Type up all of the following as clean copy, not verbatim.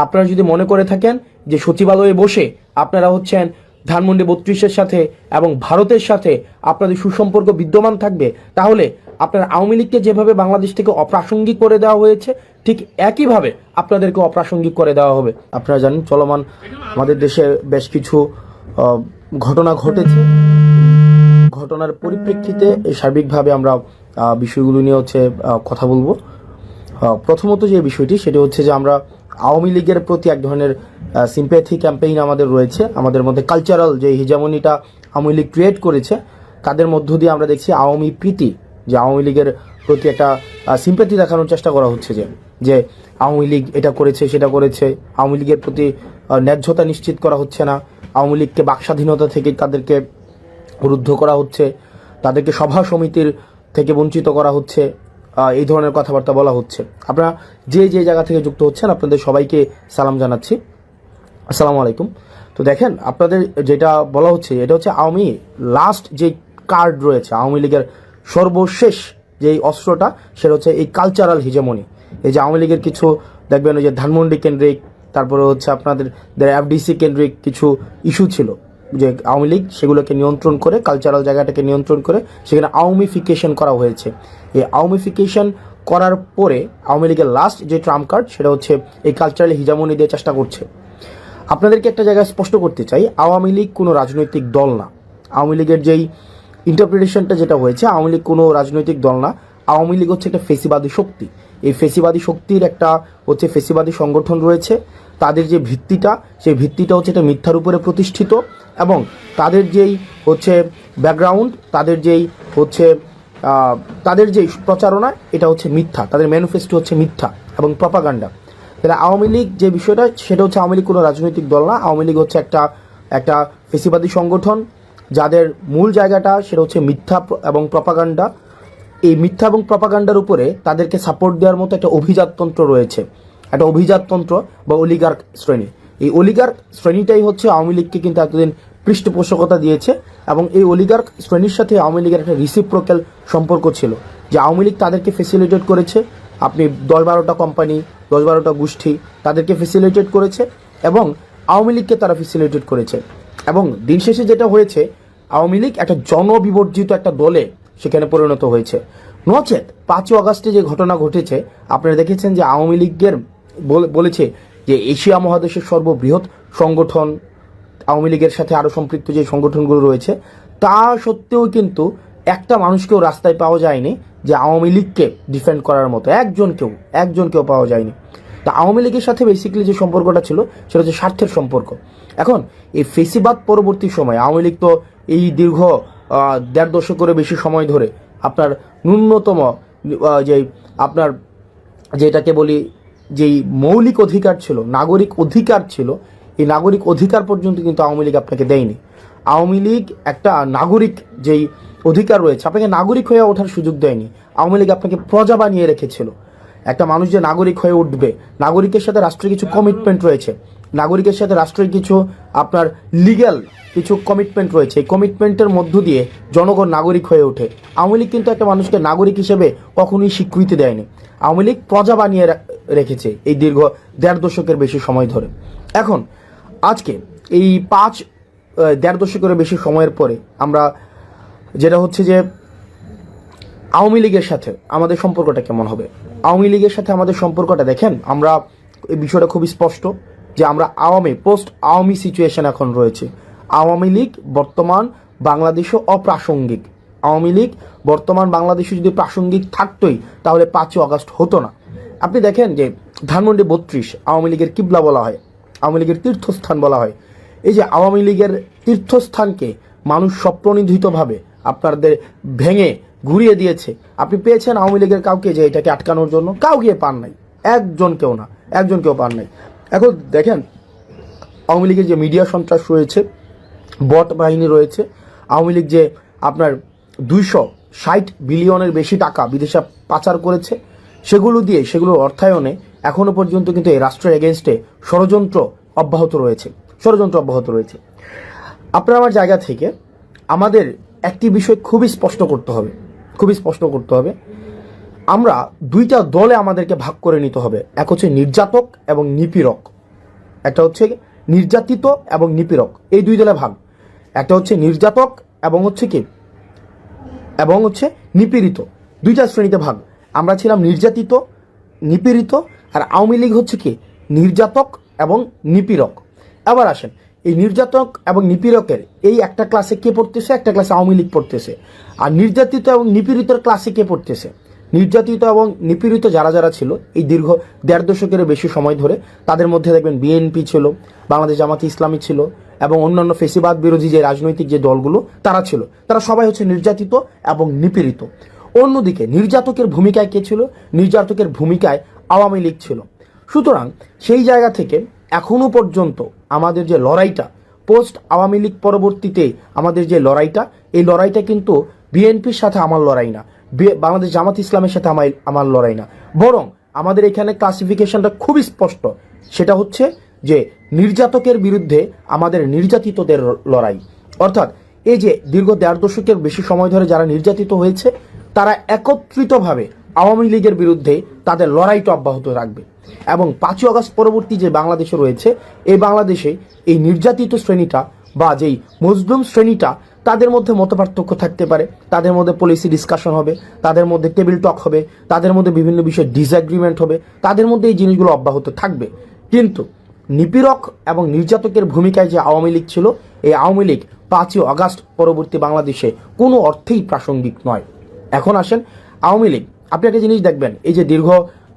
আপনারা যদি মনে করে থাকেন যে সচিবালয়ে বসে আপনারা হচ্ছেন ধানমন্ডি 32-এর সাথে এবং ভারতের সাথে আপনাদের সুসম্পর্ক বিদ্যমান থাকবে, তাহলে আপনার আওয়ামী লীগকে যেভাবে বাংলাদেশ থেকে অপ্রাসঙ্গিক করে দেওয়া হয়েছে ঠিক একইভাবে আপনাদেরকে অপ্রাসঙ্গিক করে দেওয়া হবে। আপনারা জানেন চলমান আমাদের দেশে বেশ কিছু ঘটনা ঘটেছে। ঘটনার পরিপ্রেক্ষিতে সার্বিকভাবে আমরা বিষয়গুলো নিয়ে কথা বলবো। প্রথমত যে বিষয়টি সেটি হচ্ছে যে আমরা আওয়ামী লীগের প্রতি এক ধরনের সিম্প্যাথি ক্যাম্পেইন আমাদের রয়েছে। আমাদের মধ্যে কালচারাল যে হিজামনিটা আওয়ামী লীগ ক্রিয়েট করেছে, তাদের মধ্য দিয়ে আমরা দেখছি আওয়ামী প্রীতি, যে আওয়ামী লীগের প্রতি একটা সিম্প্যাথি দেখানোর চেষ্টা করা হচ্ছে যে আওয়ামী লীগ এটা করেছে সেটা করেছে, আওয়ামী লীগের প্রতি ন্যায্যতা নিশ্চিত করা হচ্ছে না, আওয়ামী লীগকে বাকস্বাধীনতা থেকে তাদেরকে রুদ্ধ করা হচ্ছে, তাদেরকে সভা সমিতির থেকে বঞ্চিত করা হচ্ছে, এই ধরনের কথাবার্তা বলা হচ্ছে। আপনারা যে জায়গা থেকে যুক্ত হচ্ছেন আপনাদের সবাইকে সালাম জানাচ্ছি, আসসালামু আলাইকুম। তো দেখেন, আপনাদের যেটা বলা হচ্ছে এটা হচ্ছে আওয়ামী লাস্ট যে কার্ড রয়েছে, আওয়ামী লীগের সর্বশেষ যেই অস্ত্রটা সেটা হচ্ছে এই কালচারাল হিজেমনি। এই যে আওয়ামী লীগের কিছু দেখবেন ওই যে ধানমন্ডি কেন্দ্রিক, তারপরে হচ্ছে আপনাদের এফডিসি কেন্দ্রিক কিছু ইস্যু ছিল যে আওয়ামী লীগ সেগুলোকে নিয়ন্ত্রণ করে, কালচারাল জায়গাটাকে নিয়ন্ত্রণ করে সেখানে আওয়ামীফিকেশন করা হয়েছে। এই আওয়ামীফিকেশন করার পরে আওয়ামী লীগের লাস্ট যে ট্রাম্প কার্ড সেটা হচ্ছে এই কালচারাল হিজামনি দিয়ে চেষ্টা করছে। আপনাদেরকে একটা জায়গায় স্পষ্ট করতে চাই, আওয়ামী লীগ কোনো রাজনৈতিক দল না। আওয়ামী লীগের যেই ইন্টারপ্রিটেশনটা যেটা হয়েছে, আওয়ামী লীগ কোনো রাজনৈতিক দল না। আওয়ামী লীগ হচ্ছে একটা ফেসিবাদী শক্তি। এই ফেসিবাদী শক্তির একটা হচ্ছে ফেসিবাদী সংগঠন রয়েছে। তাদের যে ভিত্তিটা, সেই ভিত্তিটা হচ্ছে এটা মিথ্যার উপরে প্রতিষ্ঠিত, এবং তাদের যেই হচ্ছে ব্যাকগ্রাউন্ড, তাদের যেই প্রচারণা এটা হচ্ছে মিথ্যা, তাদের ম্যানিফেস্টো হচ্ছে মিথ্যা এবং প্রপাগান্ডা। তাহলে আওয়ামী লীগ যে বিষয়টা সেটা হচ্ছে আওয়ামী লীগ কোনো রাজনৈতিক দল না। আওয়ামী লীগ হচ্ছে একটা ফেসিবাদী সংগঠন যাদের মূল জায়গাটা সেটা হচ্ছে মিথ্যা এবং প্রপাগান্ডা। এই মিথ্যা এবং প্রপাগান্ডার উপরে তাদেরকে সাপোর্ট দেওয়ার মতো একটা অভিজাততন্ত্র রয়েছে, একটা অভিজাততন্ত্র বা অলিগার্ক শ্রেণী। এই অলিগার্ক শ্রেণীটাই হচ্ছে আওয়ামী লীগকে কিন্তু এতদিন পৃষ্ঠপোষকতা দিয়েছে, এবং এই অলিগার্ক শ্রেণীর সাথে আওয়ামী লীগের একটা রিসিপ্রোক্যাল সম্পর্ক ছিল, যে আওয়ামী লীগ তাদেরকে ফেসিলিটেট করেছে। আপনি 10-12টা কোম্পানি, 10-12টা গোষ্ঠী তাদেরকে ফেসিলিটেট করেছে, এবং আওয়ামী লীগকে তারা ফেসিলিটেট করেছে। এবং দিন শেষে যেটা হয়েছে, আওয়ামী লীগ একটা জনবিবর্জিত একটা দলে সেখানে পরিণত হয়েছে। নচেত 5ই আগস্টে যে ঘটনা ঘটেছে, আপনারা দেখেছেন যে আওয়ামী লীগের বলেছে যে এশিয়া মহাদেশের সর্ববৃহৎ সংগঠন, আওয়ামী লীগের সাথে আরও সম্পৃক্ত যে সংগঠনগুলো রয়েছে, তা সত্ত্বেও কিন্তু একটা মানুষকেও রাস্তায় পাওয়া যায়নি যে আওয়ামী লীগকে ডিফেন্ড করার মতো একজনকেও পাওয়া যায়নি। তা আওয়ামী লীগের সাথে বেসিক্যালি যে সম্পর্কটা ছিল সেটা হচ্ছে স্বার্থের সম্পর্ক। এখন এই ফেসিবাদ পরবর্তী সময় আওয়ামী লীগ তো এই দীর্ঘ 1.5 দশকেরও বেশি সময় ধরে আপনার ন্যূনতম আপনার যেটাকে বলি যেই মৌলিক অধিকার ছিল, নাগরিক অধিকার ছিল, এই নাগরিক অধিকার পর্যন্ত কিন্তু আওয়ামী লীগ আপনাকে দেয়নি। আওয়ামী লীগ একটা নাগরিক যেই অধিকার রয়েছে আপনাকে নাগরিক হয়ে ওঠার সুযোগ দেয়নি। আওয়ামী লীগ আপনাকে প্রজা বানিয়ে রেখেছিল। একটা মানুষ যে নাগরিক হয়ে উঠবে, নাগরিকের সাথে রাষ্ট্রের কিছু কমিটমেন্ট রয়েছে, নাগরিকের সাথে রাষ্ট্রের কিছু আপনার লিগ্যাল কিছু কমিটমেন্ট রয়েছে। এই কমিটমেন্টের মধ্য দিয়ে জনগণ নাগরিক হয়ে ওঠে। আওয়ামী লীগ কিন্তু একটা মানুষকে নাগরিক হিসেবে কখনোই স্বীকৃতি দেয়নি। আওয়ামী লীগ প্রজা বানিয়ে রেখেছে এই দীর্ঘ 1.5 দশকের বেশি সময় ধরে। এখন আজকে এই 1.5 দশকের বেশি সময়ের পরে আমরা যেটা হচ্ছে যে আওয়ামী লীগের সাথে আমাদের সম্পর্কটা কেমন হবে। আওয়ামী লীগের সাথে আমাদের সম্পর্কটা দেখেন, আমরা এই বিষয়টা খুবই স্পষ্ট যে আমরা পোস্ট আওয়ামী সিচুয়েশন এখন রয়েছে। আওয়ামী লীগ বর্তমান বাংলাদেশে অপ্রাসঙ্গিক। আওয়ামী লীগ বর্তমান বাংলাদেশে যদি প্রাসঙ্গিক থাকতোই তাহলে 5ই আগস্ট হতো না। আপনি দেখেন যে ধানমন্ডি 32 আওয়ামী লীগের কিবলা বলা হয়, আওয়ামী লীগের তীর্থস্থান বলা হয়। এই যে আওয়ামী লীগের তীর্থস্থানকে মানুষ স্বপ্রণোদিতভাবে আপনাদের ভেঙে ঘুরিয়ে দিয়েছে। আপনি পেয়েছেন আওয়ামী লীগের কাউকে যে এটাকে আটকানোর জন্য? কাউকে পান নাই, একজনকেও পান নাই। এখন দেখেন আওয়ামী লীগের যে মিডিয়া সন্ত্রাস রয়েছে, বট বাহিনী রয়েছে, আওয়ামী লীগ যে আপনার 260 বিলিয়নের বেশি টাকা বিদেশে পাচার করেছে, সেগুলোর অর্থায়নে এখনো পর্যন্ত কিন্তু এই রাষ্ট্রের এগেনস্টে ষড়যন্ত্র অব্যাহত রয়েছে। আপনার আমার জায়গা থেকে আমাদের একটি বিষয় খুবই স্পষ্ট করতে হবে। আমরা 2টা দলে আমাদেরকে ভাগ করে নিতে হবে। এক হচ্ছে নির্যাতক এবং নিপীড়ক। একটা হচ্ছে নির্যাতিত এবং নিপীড়ক, এই দুই দলে ভাগ। একটা হচ্ছে নির্যাতক এবং হচ্ছে নিপীড়িত, দুইটা শ্রেণীতে ভাগ। আমরা ছিলাম নির্যাতিত, নিপীড়িত, আর আওয়ামী লীগ হচ্ছে কি নির্যাতক এবং নিপীড়ক। আবার আসেন, এই নির্যাতক এবং নিপীড়কের এই একটা ক্লাসে কে পড়তেছে, একটা ক্লাসে আওয়ামী লীগ পড়তেছে। আর নির্যাতিত এবং নিপীড়িতের ক্লাসে কে পড়তেছে, নির্যাতিত এবং নিপীড়িত যারা যারা ছিল এই দীর্ঘ 1.5 দশকের বেশি সময় ধরে, তাদের মধ্যে দেখবেন বিএনপি ছিল, বাংলাদেশ জামাতে ইসলামী ছিল, এবং অন্যান্য ফেসিবাদ বিরোধী যে রাজনৈতিক যে দলগুলো তারা ছিল, তারা সবাই হচ্ছে নির্যাতিত এবং নিপীড়িত। অন্যদিকে নির্যাতকের ভূমিকায় কে ছিল, নির্যাতকের ভূমিকায় আওয়ামী লীগ ছিল। সুতরাং সেই জায়গা থেকে এখনো পর্যন্ত আমাদের যে লড়াইটা, পোস্ট আওয়ামী লীগ পরবর্তীতে আমাদের যে লড়াইটা, এই লড়াইটা কিন্তু বিএনপির সাথে আমার লড়াই না, বাংলাদেশ জামাত ইসলামের সাথে আমার লড়াই না, বরং আমাদের এখানে ক্লাসিফিকেশনটা খুবই স্পষ্ট। সেটা হচ্ছে যে নির্যাতকের বিরুদ্ধে আমাদের নির্যাতিতদের লড়াই। অর্থাৎ এই যে দীর্ঘ 1.5 দশকের বেশি সময় ধরে যারা নির্যাতিত হয়েছে, তারা একত্রিতভাবে আওয়ামী লীগের বিরুদ্ধে তাদের লড়াইটা অব্যাহত রাখবে। এবং 5ই আগস্ট পরবর্তী যে বাংলাদেশে রয়েছে, এই বাংলাদেশে এই নির্যাতিত শ্রেণীটা বা যেই মজলুম শ্রেণীটা, তাদের মধ্যে মতপার্থক্য থাকতে পারে, তাদের মধ্যে পলিসি ডিসকাশন হবে, তাদের মধ্যে টেবিল টক হবে, তাদের মধ্যে বিভিন্ন বিষয়ে ডিসএগ্রিমেন্ট হবে, তাদের মধ্যে এই জিনিসগুলো অব্যাহত থাকবে। কিন্তু নিপীড়ক এবং নির্যাতকের ভূমিকায় যে আওয়ামী লীগ ছিল, এই আওয়ামী লীগ 5ই আগস্ট পরবর্তী বাংলাদেশে কোনো অর্থেই প্রাসঙ্গিক নয়। এখন আসেন আওয়ামী লীগ, আপনি একটা জিনিস দেখবেন, এই যে দীর্ঘ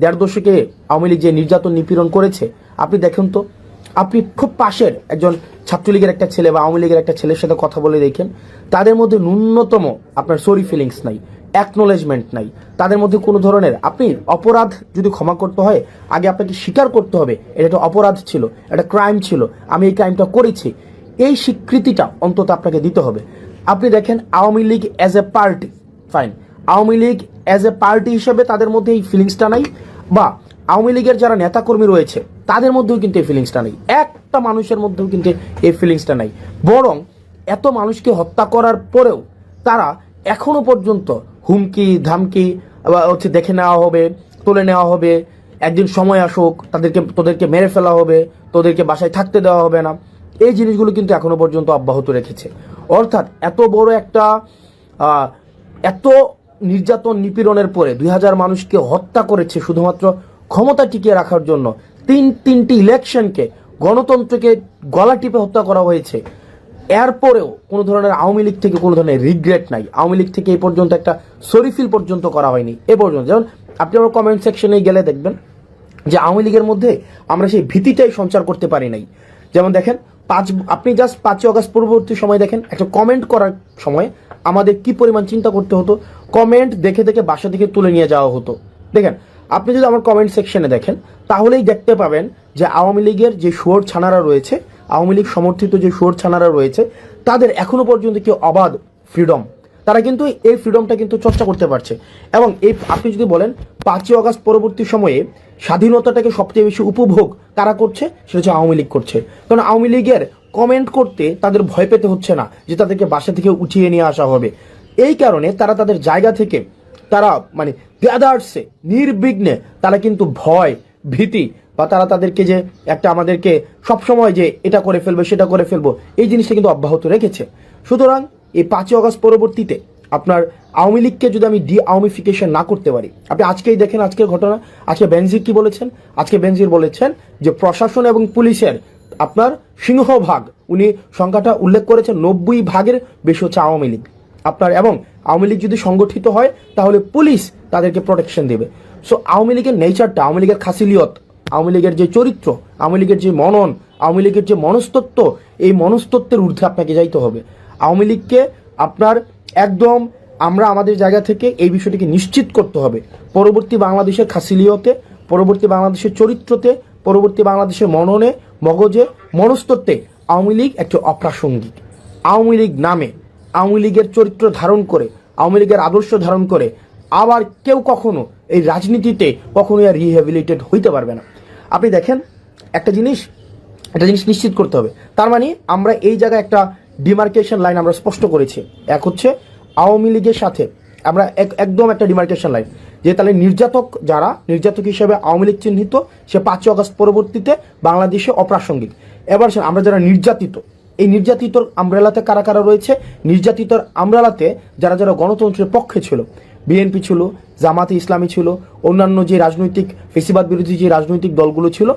1.5 দশকে আওয়ামী লীগ যে নির্যাতন নিপীড়ন করেছে, আপনি দেখেন তো, আপনি খুব পাশের একজন ছাত্রলীগের একটা ছেলে বা আওয়ামী লীগের একটা ছেলের সাথে কথা বলে দেখেন, তাদের মধ্যে ন্যূনতম আপনার সরি ফিলিংস নাই, অ্যাকনোলেজমেন্ট নাই, তাদের মধ্যে কোনো ধরনের, আপনি অপরাধ যদি ক্ষমা করতে হয়, আগে আপনাকে স্বীকার করতে হবে এটা একটা অপরাধ ছিল, একটা ক্রাইম ছিল, আমি এই ক্রাইমটা করেছি, এই স্বীকৃতিটা অন্তত আপনাকে দিতে হবে। আপনি দেখেন Awami League as a party, fine, Awami League as a party হিসেবে তাদের মধ্যে এই ফিলিংসটা নাই, বা আওয়ামী লীগের যারা নেতাকর্মী রয়েছে তাদের মধ্যেও কিন্তু এই ফিলিংসটা নেই, একটা মানুষের মধ্যেও কিন্তু এই ফিলিংসটা নাই। বরং এত মানুষকে হত্যা করার পরেও তারা এখনো পর্যন্ত হুমকি ধামকি হচ্ছে দেখে নেওয়া হবে, তুলে নেওয়া হবে, একদিন সময় আসুক তোদেরকে মেরে ফেলা হবে, তোদেরকে বাসায় থাকতে দেওয়া হবে না, এই জিনিসগুলো কিন্তু এখনো পর্যন্ত অব্যাহত রেখেছে। অর্থাৎ এত বড় একটা এত নির্যাতন নিপীড়নের পরে 2000 মানুষকে হত্যা করেছে শুধুমাত্র ক্ষমতা টিকিয়ে রাখার জন্য, তিনটি ইলেকশনকে, গণতন্ত্রকে গলা টিপে হত্যা করা হয়েছে। এরপরেও কোনো ধরনের আওয়ামী লীগ থেকে কোনো ধরনের রিগ্রেট নাই, আওয়ামী লীগ থেকে এই পর্যন্ত একটা সরিফিল পর্যন্ত করা হয়নি এ পর্যন্ত। যেমন আপনি আমার কমেন্ট সেকশনে গেলে দেখবেন যে আওয়ামী লীগের মধ্যে আমরা সেই ভীতিটাই সঞ্চার করতে পারি নাই। যেমন দেখেন আপনি জাস্ট 5ই আগস্ট পূর্ববর্তী সময় দেখেন, একটা কমেন্ট করার সময় আমাদের কি পরিমাণ চিন্তা করতে হতো, কমেন্ট দেখে দেখে বাসা থেকে তুলে নিয়ে যাওয়া হতো। দেখেন আপনি যদি আমার কমেন্ট সেকশনে দেখেন, তাহলেই দেখতে পাবেন যে আওয়ামী লীগের যে শুয়োর ছানারা রয়েছে, আওয়ামী লীগ সমর্থিত যে শুয়োর ছানারা রয়েছে, তাদের এখনো পর্যন্ত কি অবাধ ফ্রিডম, তারা কিন্তু এই ফ্রিডমটা কিন্তু চর্চা করতে পারছে। এবং এই আপনি যদি বলেন 5ই আগস্ট পরবর্তী সময়ে স্বাধীনতাটাকে সবচেয়ে বেশি উপভোগ কারা করছে, সেটা হচ্ছে আওয়ামী লীগ করছে। কারণ আওয়ামী লীগের কমেন্ট করতে তাদের ভয় পেতে হচ্ছে না যে তাদেরকে বাসা থেকে উঠিয়ে নিয়ে আসা হবে। এই কারণে তারা তাদের জায়গা থেকে তারা মানে গ্যাদার্সে নির্বিঘ্নে তারা কিন্তু ভয় ভীতি বা তারা তাদেরকে যে একটা আমাদেরকে সবসময় যে এটা করে ফেলবে সেটা করে ফেলবো, এই জিনিসটা কিন্তু অব্যাহত রেখেছে। সুতরাং এই 5ই আগস্ট পরবর্তীতে আপনার আওয়ামী লীগকে যদি আমি আওয়ামিফিকেশন না করতে পারি, আপনি আজকেই দেখেন আজকের ঘটনা, আজকে বেনজির কি বলেছেন, আজকে বেনজির বলেছেন যে প্রশাসন এবং পুলিশের আপনার সিংহভাগ, উনি সংখ্যাটা উল্লেখ করেছেন 90 ভাগের বেশি হচ্ছে আওয়ামী লীগ আপনার। এবং আওয়ামী লীগ যদি সংগঠিত হয় তাহলে পুলিশ তাদেরকে প্রোটেকশন দেবে। সো আওয়ামী লীগের নেচারটা, আওয়ামী লীগের খাসিলিয়ত, আওয়ামী লীগের যে চরিত্র, আওয়ামী লীগের যে মনন, আওয়ামী লীগের যে মনস্তত্ত্ব, এই মনস্তত্ত্বের ঊর্ধ্বে আপনাকে যাইতে হবে। আওয়ামী লীগকে আপনার একদম আমরা আমাদের জায়গা থেকে এই বিষয়টিকে নিশ্চিত করতে হবে, পরবর্তী বাংলাদেশের খাসিলিয়তে, পরবর্তী বাংলাদেশের চরিত্রতে, পরবর্তী বাংলাদেশের মননে, মগজে, মনস্তত্ত্বে আওয়ামী লীগ একটি অপ্রাসঙ্গিক। আওয়ামী লীগ নামে, আওয়ামী লীগের চরিত্র ধারণ করে, আওয়ামী লীগের আদর্শ ধারণ করে আবার কেউ কখনো এই রাজনীতিতে কখনোই আর রিহ্যাবিলিটেড হইতে পারবে না। আপনি দেখেন একটা জিনিস নিশ্চিত করতে হবে। তার মানে আমরা এই জায়গায় একটা ডিমার্কেশন লাইন আমরা স্পষ্ট করেছি। এক হচ্ছে আওয়ামী লীগের সাথে আমরা একদম একটা ডিমার্কেশন লাইন, যে তাহলে নির্যাতক যারা, নির্যাতক হিসেবে আওয়ামী লীগ চিহ্নিত, সে 5ই আগস্ট পরবর্তীতে বাংলাদেশে অপ্রাসঙ্গিক। এবার আমরা যারা নির্যাতিত, এই নির্যাতিতর আমব্রেলাতে কারা কারা রয়েছে? নির্যাতিতর আমব্রেলাতে যারা যারা গণতন্ত্রের পক্ষে ছিল, বিএনপি ছিল, জামাতে ইসলামী ছিল, অন্যান্য যে রাজনৈতিক ফেসিবাদ বিরোধী যে রাজনৈতিক দলগুলো ছিল,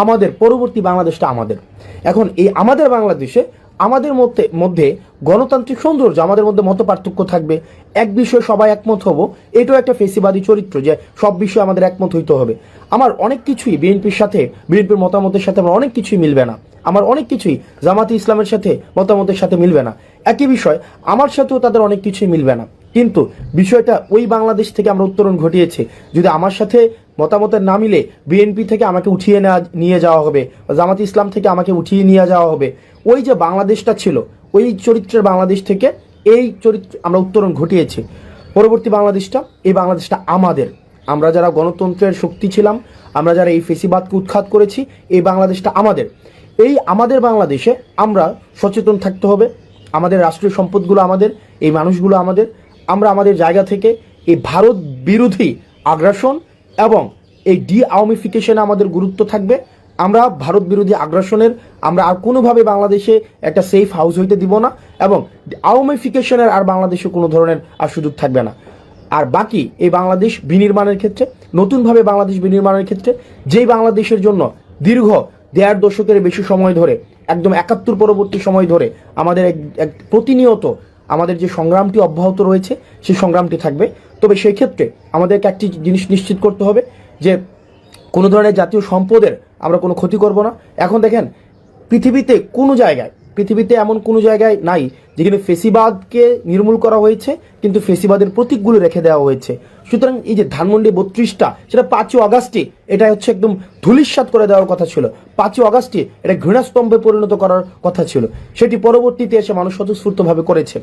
আমাদের পরবর্তী বাংলাদেশটা আমাদের। এখন এই আমাদের বাংলাদেশে আমাদের মধ্যে গণতান্ত্রিক সৌন্দর্য, আমাদের মধ্যে মত পার্থক্য থাকবে, এক বিষয়ে সবাই একমত হব, এটাও একটা ফেসিবাদী চরিত্র যে সব বিষয়ে আমাদের একমত হইতে হবে। আমার অনেক কিছুই বিএনপির সাথে, বিএনপির মতামতের সাথে আমার অনেক কিছুই মিলবে না, আমার অনেক কিছুই জামাতে ইসলামের সাথে মতামতের সাথে মিলবে না, একই বিষয় আমার সাথেও তাদের অনেক কিছুই মিলবে না। কিন্তু বিষয়টা ওই বাংলাদেশ থেকে আমরা উত্তরণ ঘটিয়েছি। যদি আমার সাথে মতামতের না মিলে বিএনপি থেকে আমাকে উঠিয়ে নিয়ে যাওয়া হবে, জামাত ইসলাম থেকে আমাকে উঠিয়ে নিয়ে যাওয়া হবে, ওই যে বাংলাদেশটা ছিল, ওই চরিত্রের বাংলাদেশ থেকে এই চরিত্র আমরা উত্তরণ ঘটিয়েছি। পরবর্তী বাংলাদেশটা, এই বাংলাদেশটা আমাদের। আমরা যারা গণতন্ত্রের শক্তি ছিলাম, আমরা যারা এই ফেসিবাদকে উৎখাত করেছি, এই বাংলাদেশটা আমাদের। এই আমাদের বাংলাদেশে আমরা সচেতন থাকতে হবে। আমাদের রাষ্ট্রীয় সম্পদগুলো আমাদের, এই মানুষগুলো আমাদের। আমরা আমাদের জায়গা থেকে এই ভারত বিরোধী আগ্রাসন এবং এই আওয়ামিফিকেশনে আমাদের গুরুত্ব থাকবে। আমরা ভারত বিরোধী আগ্রাসনের আমরা আর কোনোভাবে বাংলাদেশে একটা সেফ হাউস হইতে দিব না, এবং আওয়ামিফিকেশনের আর বাংলাদেশে কোনো ধরনের আর সুযোগ থাকবে না। আর বাকি এই বাংলাদেশ বিনির্মাণের ক্ষেত্রে, নতুনভাবে বাংলাদেশ বিনির্মাণের ক্ষেত্রে, যেই বাংলাদেশের জন্য দীর্ঘ 1.5 দশকের বেশি সময় ধরে, একদম 71 পরবর্তী সময় ধরে আমাদের প্রতিনিয়ত আমাদের যে সংগ্রামটি অব্যাহত রয়েছে, সেই সংগ্রামটি থাকবে। তবে সেই ক্ষেত্রে আমাদেরকে একটি জিনিস নিশ্চিত করতে হবে যে কোনো ধরনের জাতীয় সম্পদের আমরা কোনো ক্ষতি করব না। এখন দেখেন, পৃথিবীতে এমন কোনো জায়গায় নাই যেখানে ফেসিবাদকে নির্মূল করা হয়েছে কিন্তু ফেসিবাদের প্রতীকগুলো রেখে দেওয়া হয়েছে। সুতরাং এই যে ধানমন্ডি 32টা, সেটা 5ই আগস্টে এটা হচ্ছে একদম ধূলিসাৎ করে দেওয়ার কথা ছিল। 5ই আগস্টে এটা ঘৃণাস্তম্ভে পরিণত করার কথা ছিল, সেটি পরবর্তীতে এসে মানুষ স্বতঃস্ফূর্তভাবে করেছে।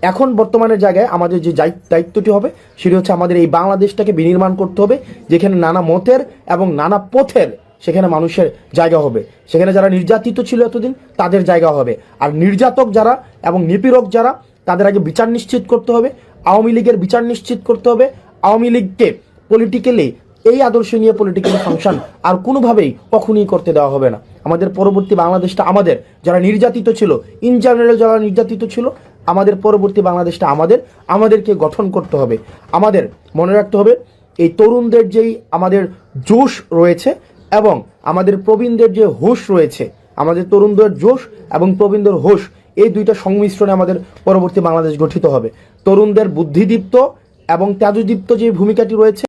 এখন বর্তমানের জায়গায় আমাদের যে দায়িত্বটি হবে, সেটি হচ্ছে আমাদের এই বাংলাদেশটাকে বিনির্মাণ করতে হবে, যেখানে নানা মতের এবং নানা পথের সেখানে মানুষের জায়গা হবে। সেখানে যারা নির্যাতিত ছিল এতদিন, তাদের জায়গা হবে। আর নির্যাতক যারা এবং নিপীড়ক যারা, তাদের আগে বিচার নিশ্চিত করতে হবে। আওয়ামী লীগের বিচার নিশ্চিত করতে হবে। আওয়ামী লীগকে পলিটিক্যালি, এই আদর্শ নিয়ে পলিটিক্যালি ফাংশন আর কোনোভাবেই কখনোই করতে দেওয়া হবে না। আমাদের পরবর্তী বাংলাদেশটা আমাদের। যারা নির্যাতিত ছিল, ইন জেনারেল যারা নির্যাতিত ছিল, আমাদের পরবর্তী বাংলাদেশটা আমাদেরকে গঠন করতে হবে। আমাদের মনে রাখতে হবে, এই তরুণদের যেই আমাদের জোশ রয়েছে এবং আমাদের প্রবীণদের যে হোশ রয়েছে, আমাদের তরুণদের জোশ এবং প্রবীণদের হোশ, এই দুইটা সংমিশ্রণে আমাদের পরবর্তী বাংলাদেশ গঠিত হবে। তরুণদের বুদ্ধিদীপ্ত এবং তেজদীপ্ত যে ভূমিকাটি রয়েছে,